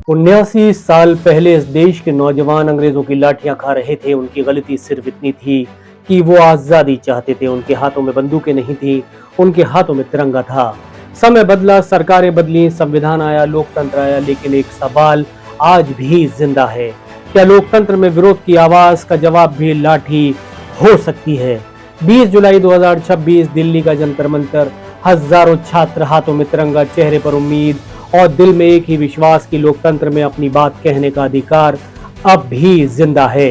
79 साल पहले इस देश के नौजवान अंग्रेजों की लाठियां खा रहे थे। उनकी गलती सिर्फ इतनी थी कि वो आजादी चाहते थे। उनके हाथों में बंदूकें नहीं थी, उनके हाथों में तिरंगा था। समय बदला, सरकारें बदली, संविधान आया, लोकतंत्र आया, लेकिन एक सवाल आज भी जिंदा है। क्या लोकतंत्र में विरोध की आवाज का जवाब भी लाठी हो सकती है? 20 जुलाई 2026 दिल्ली का जंतर मंतर, हजारों छात्र, हाथों में तिरंगा, चेहरे पर उम्मीद और दिल में एक ही विश्वास कि लोकतंत्र में अपनी बात कहने का अधिकार अब भी जिंदा है।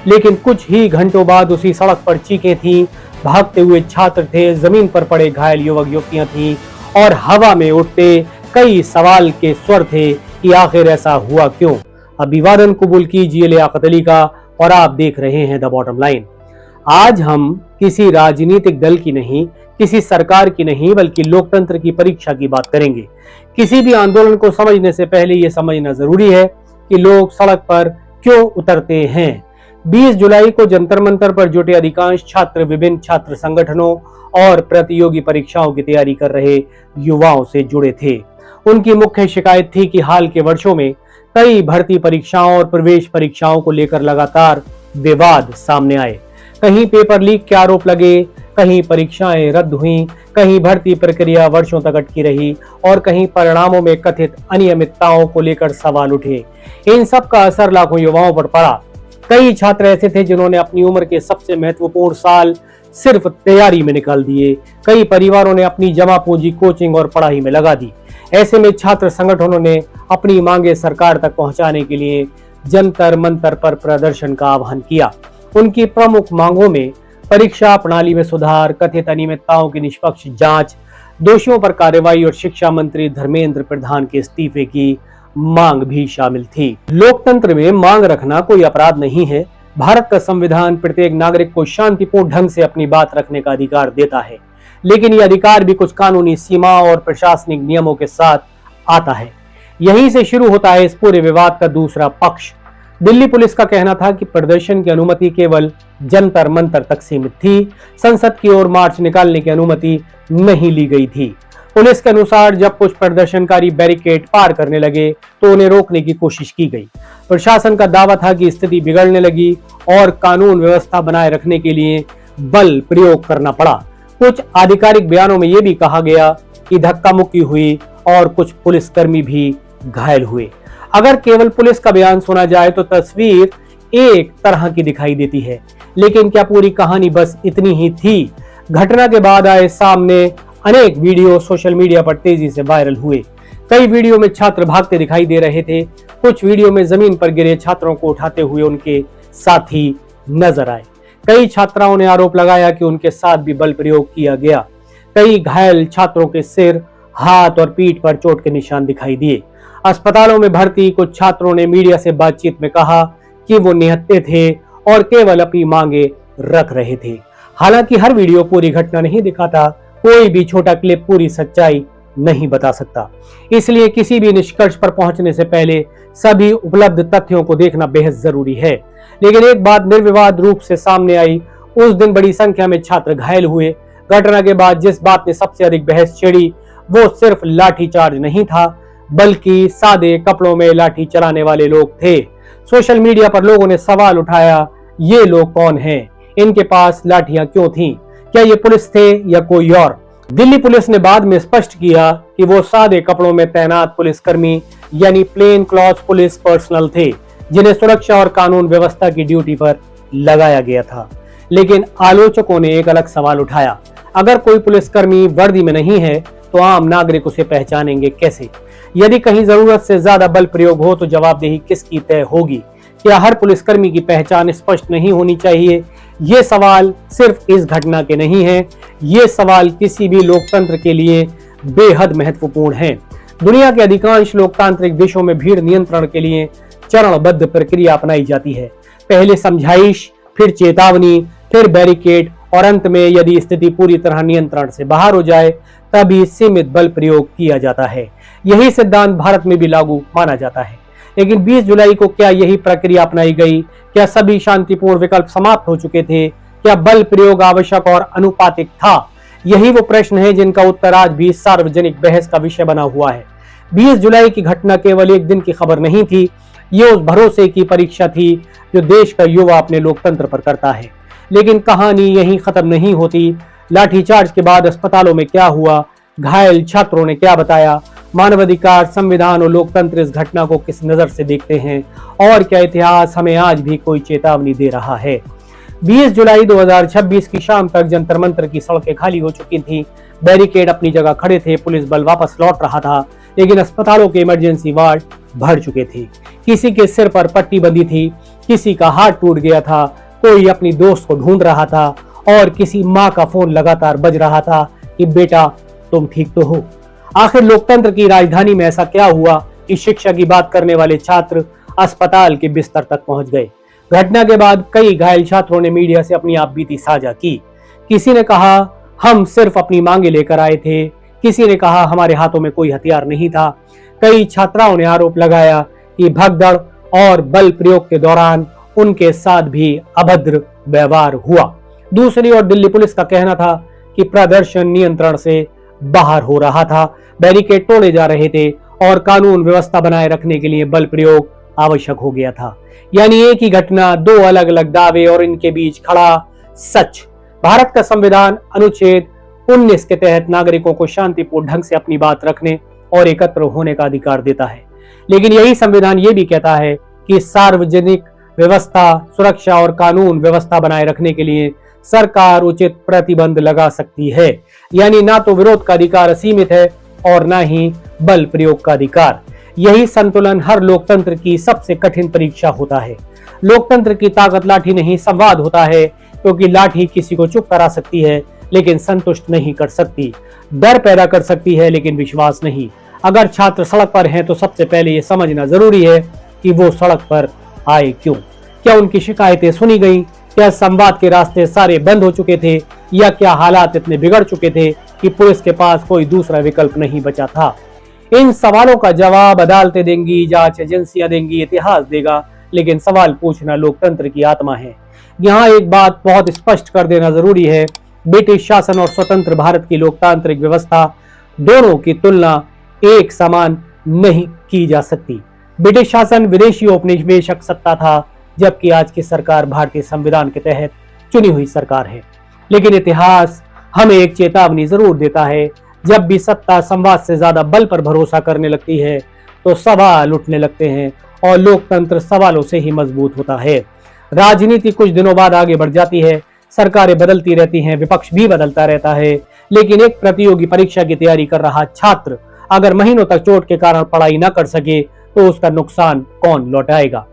लेकिन कुछ ही घंटों बाद उसी सड़क पर चीखें थीं, भागते हुए छात्र थे, जमीन पर पड़े घायल युवक युवतियां थीं और हवा में उठते कई सवाल के स्वर थे कि आखिर ऐसा हुआ क्यों। अभिवादन कबूल कीजिए लियाकत अली का और आप देख रहे हैं द बॉटम लाइन। आज हम किसी राजनीतिक दल की नहीं, किसी सरकार की नहीं, बल्कि लोकतंत्र की परीक्षा की बात करेंगे। किसी भी आंदोलन को समझने से पहले यह समझना जरूरी है कि लोग सड़क पर क्यों उतरते हैं। 20 जुलाई को जंतर मंतर पर जुटे अधिकांश छात्र विभिन्न छात्र संगठनों और प्रतियोगी परीक्षाओं की तैयारी कर रहे युवाओं से जुड़े थे। उनकी मुख्य शिकायत थी कि हाल के वर्षों में कई भर्ती परीक्षाओं और प्रवेश परीक्षाओं को लेकर लगातार विवाद सामने आए। कहीं पेपर लीक के आरोप लगे, कहीं परीक्षाएं रद्द हुईं, कहीं भर्ती प्रक्रिया वर्षों तक अटकी रही और कहीं परिणामों में कथित अनियमितताओं को लेकर सवाल उठे। इन सब का असर लाखों युवाओं पर पड़ा। कई छात्र ऐसे थे जिन्होंने अपनी उम्र के सबसे महत्वपूर्ण साल सिर्फ तैयारी में निकाल दिए। कई परिवारों ने अपनी जमा पूंजी कोचिंग और पढ़ाई में लगा दी। ऐसे में छात्र संगठनों ने अपनी मांगे सरकार तक पहुंचाने के लिए जंतर मंतर पर प्रदर्शन का आह्वान किया। उनकी प्रमुख मांगों में परीक्षा प्रणाली में सुधार, कथित अनियमितताओं की निष्पक्ष जांच, दोषियों पर कार्रवाई और शिक्षा मंत्री धर्मेंद्र प्रधान के इस्तीफे की मांग भी शामिल थी। लोकतंत्र में मांग रखना कोई अपराध नहीं है। भारत का संविधान प्रत्येक नागरिक को शांतिपूर्ण ढंग से अपनी बात रखने का अधिकार देता है, लेकिन यह अधिकार भी कुछ कानूनी सीमा और प्रशासनिक नियमों के साथ आता है। यहीं से शुरू होता है इस पूरे विवाद का दूसरा पक्ष। दिल्ली पुलिस का कहना था कि प्रदर्शन की अनुमति केवल जंतर मंतर तक सीमित थी। संसद की ओर मार्च निकालने की अनुमति नहीं ली गई थी। पुलिस के अनुसार जब कुछ प्रदर्शनकारी बैरिकेड पार करने लगे तो उन्हें रोकने की कोशिश की गई। प्रशासन का दावा था कि स्थिति बिगड़ने लगी और कानून व्यवस्था बनाए रखने के लिए बल प्रयोग करना पड़ा। कुछ आधिकारिक बयानों में यह भी कहा गया कि धक्का मुक्की हुई और कुछ पुलिसकर्मी भी घायल हुए। अगर केवल पुलिस का बयान सुना जाए तो तस्वीर एक तरह की दिखाई देती है, लेकिन क्या पूरी कहानी बस इतनी ही थी? घटना के बाद आए सामने अनेक वीडियो सोशल मीडिया पर तेजी से वायरल हुए। कई वीडियो में छात्र भागते दिखाई दे रहे थे। कुछ वीडियो में जमीन पर गिरे छात्रों को उठाते हुए उनके साथी नजर आए। कई छात्राओं ने आरोप लगाया कि उनके साथ भी बल प्रयोग किया गया। कई घायल छात्रों के सिर, हाथ और पीठ पर चोट के निशान दिखाई दिए। अस्पतालों में भर्ती कुछ छात्रों ने मीडिया से बातचीत में कहा कि वो निहत्थे थे और केवल अपनी मांगे रख रहे थे। हालांकि हर वीडियो पूरी घटना नहीं दिखाता, कोई भी छोटा क्लिप पूरी सच्चाई नहीं बता सकता। इसलिए किसी भी निष्कर्ष पर पहुंचने से पहले सभी उपलब्ध तथ्यों को देखना बेहद जरूरी है। लेकिन एक बात निर्विवाद रूप से सामने आई, उस दिन बड़ी संख्या में छात्र घायल हुए। घटना के बाद जिस बात ने सबसे अधिक बहस छेड़ी वो सिर्फ लाठीचार्ज नहीं था, बल्कि सादे कपड़ों में लाठी चलाने वाले लोग थे। सोशल मीडिया पर लोगों ने सवाल उठाया, ये लोग कौन हैं? इनके पास लाठियां क्यों थीं? क्या ये पुलिस थे या कोई और? दिल्ली पुलिस ने बाद में स्पष्ट किया कि वो सादे कपड़ों में तैनात पुलिसकर्मी यानी प्लेन क्लॉथ पुलिस पर्सनल थे, जिन्हें सुरक्षा और कानून व्यवस्था की ड्यूटी पर लगाया गया था। लेकिन आलोचकों ने एक अलग सवाल उठाया, अगर कोई पुलिसकर्मी वर्दी में नहीं है तो आम नागरिक उसे पहचानेंगे कैसे? यदि कहीं जरूरत से ज्यादा बल प्रयोग हो तो जवाबदेही किसकी तय होगी? क्या हर पुलिसकर्मी की पहचान स्पष्ट नहीं होनी चाहिए? ये सवाल सिर्फ इस घटना के नहीं है, ये सवाल किसी भी लोकतंत्र के लिए बेहद महत्वपूर्ण है। दुनिया के अधिकांश लोकतांत्रिक देशों में भीड़ नियंत्रण के लिए चरणबद्ध प्रक्रिया अपनाई जाती है। पहले समझाइश, फिर चेतावनी, फिर बैरिकेड और अंत में यदि स्थिति पूरी तरह नियंत्रण से बाहर हो जाए तभी सीमित बल प्रयोग किया जाता है। यही सिद्धांत भारत में भी लागू माना जाता है। लेकिन 20 जुलाई को क्या यही प्रक्रिया अपनाई गई? क्या सभी शांतिपूर्ण विकल्प समाप्त हो चुके थे? क्या बल प्रयोग आवश्यक और अनुपातिक था? यही वो प्रश्न है जिनका उत्तर आज भी सार्वजनिक बहस का विषय बना हुआ है। 20 जुलाई की घटना केवल एक दिन की खबर नहीं थी, ये उस भरोसे की परीक्षा थी जो देश का युवा अपने लोकतंत्र पर करता है। लेकिन कहानी यहीं खत्म नहीं होती। लाठीचार्ज के बाद अस्पतालों में क्या हुआ, घायल छात्रों ने क्या बताया, मानवाधिकार, संविधान और लोकतंत्र इस घटना को किस नजर से देखते हैं, और क्या इतिहास हमें आज भी कोई चेतावनी दे रहा है। 20 जुलाई 2026 की शाम तक जंतर मंतर की सड़कें खाली हो चुकी थीं, बैरिकेड अपनी जगह खड़े थे, पुलिस बल वापस लौट रहा था, लेकिन अस्पतालों के इमरजेंसी वार्ड भर चुके थे। किसी के सिर पर पट्टी बंधी थी, किसी का हाथ टूट गया था, कोई अपनी दोस्त को ढूंढ रहा था और किसी माँ का फोन लगातार बज रहा था कि बेटा तुम ठीक तो हो। आखिर लोकतंत्र की राजधानी में ऐसा क्या हुआ कि शिक्षा की बात करने वाले छात्र अस्पताल के बिस्तर तक पहुंच गए। घटना के बाद कई घायल छात्रों ने मीडिया से अपनी आपबीती साझा की। किसी ने कहा हम सिर्फ अपनी मांगे लेकर आए थे, किसी ने कहा हमारे हाथों में कोई हथियार नहीं था। कई छात्राओं ने आरोप लगाया कि भगदड़ और बल प्रयोग के दौरान उनके साथ भी अभद्र व्यवहार हुआ। दूसरी ओर दिल्ली पुलिस का कहना था कि प्रदर्शन नियंत्रण से बाहर हो रहा था, बैरिकेड तोड़े जा रहे थे और कानून व्यवस्था बनाए रखने के लिए बल प्रयोग आवश्यक हो गया था। यानी एक ही घटना, दो अलग अलग दावे और इनके बीच खड़ा सच। भारत का संविधान अनुच्छेद 19 के तहत नागरिकों को शांतिपूर्ण ढंग से अपनी बात रखने और एकत्र होने का अधिकार देता है, लेकिन यही संविधान ये भी कहता है कि सार्वजनिक व्यवस्था, सुरक्षा और कानून व्यवस्था बनाए रखने के लिए सरकार उचित प्रतिबंध लगा सकती है। यानी ना तो विरोध का अधिकार असीमित है और ना ही बल प्रयोग का अधिकार। यही संतुलन हर लोकतंत्र की सबसे कठिन परीक्षा होता है। लोकतंत्र की ताकत लाठी नहीं, संवाद होता है, क्योंकि लाठी किसी को चुप करा सकती है लेकिन संतुष्ट नहीं कर सकती, डर पैदा कर सकती है लेकिन विश्वास नहीं। अगर छात्र सड़क पर हैं तो सबसे पहले ये समझना जरूरी है कि वो सड़क पर आए क्यों। क्या उनकी शिकायतें सुनी गई? क्या संवाद के रास्ते सारे बंद हो चुके थे? या क्या हालात इतने बिगड़ चुके थे कि पुलिस के पास कोई दूसरा विकल्प नहीं बचा था? इन सवालों का जवाब अदालतें देंगी, जांच एजेंसियां देंगी, इतिहास देगा, लेकिन सवाल पूछना लोकतंत्र की आत्मा है। यहाँ एक बात बहुत स्पष्ट कर देना जरूरी है, ब्रिटिश शासन और स्वतंत्र भारत की लोकतांत्रिक व्यवस्था दोनों की तुलना एक समान नहीं की जा सकती। ब्रिटिश शासन विदेशी औपनिवेशिक सत्ता था, जबकि आज की सरकार भारतीय संविधान के तहत चुनी हुई सरकार है। लेकिन इतिहास हमें एक चेतावनी जरूर देता है, जब भी सत्ता संवाद से ज्यादा बल पर भरोसा करने लगती है तो सवाल उठने लगते हैं और लोकतंत्र सवालों से ही मजबूत होता है। राजनीति कुछ दिनों बाद आगे बढ़ जाती है, सरकारें बदलती रहती हैं, विपक्ष भी बदलता रहता है, लेकिन एक प्रतियोगी परीक्षा की तैयारी कर रहा छात्र अगर महीनों तक चोट के कारण पढ़ाई न कर सके तो उसका नुकसान कौन लौटाएगा?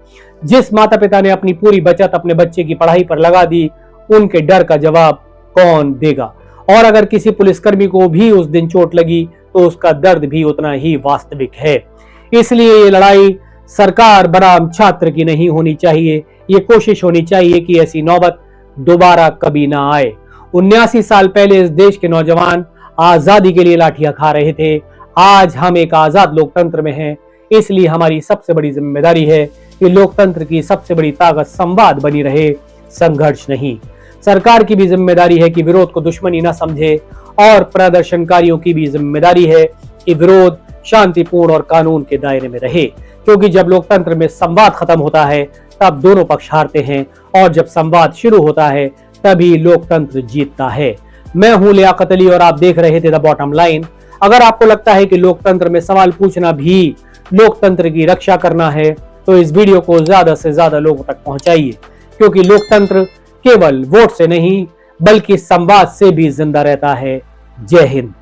जिस माता पिता ने अपनी पूरी बचत अपने बच्चे की पढ़ाई पर लगा दी, उनके डर का जवाब कौन देगा? और अगर किसी पुलिसकर्मी को भी उस दिन चोट लगी तो उसका दर्द भी उतना ही वास्तविक है। इसलिए ये लड़ाई सरकार बनाम छात्र की नहीं होनी चाहिए, ये कोशिश होनी चाहिए कि ऐसी नौबत दोबारा कभी ना आए। 79 साल पहले इस देश के नौजवान आजादी के लिए लाठियां खा रहे थे, आज हम एक आजाद लोकतंत्र में हैं। इसलिए हमारी सबसे बड़ी जिम्मेदारी है कि लोकतंत्र की सबसे बड़ी ताकत संवाद बनी रहे, संघर्ष नहीं। सरकार की भी जिम्मेदारी है कि विरोध को दुश्मनी न समझे और प्रदर्शनकारियों की भी जिम्मेदारी है कि विरोध शांतिपूर्ण और कानून के दायरे में रहे, क्योंकि जब लोकतंत्र में संवाद खत्म होता है तब दोनों पक्ष हारते हैं और जब संवाद शुरू होता है तभी लोकतंत्र जीतता है। मैं हूं लियाकत अली और आप देख रहे थे द बॉटम लाइन। अगर आपको लगता है कि लोकतंत्र में सवाल पूछना भी लोकतंत्र की रक्षा करना है तो इस वीडियो को ज्यादा से ज्यादा लोगों तक पहुंचाइए, क्योंकि लोकतंत्र केवल वोट से नहीं बल्कि संवाद से भी जिंदा रहता है। जय हिंद।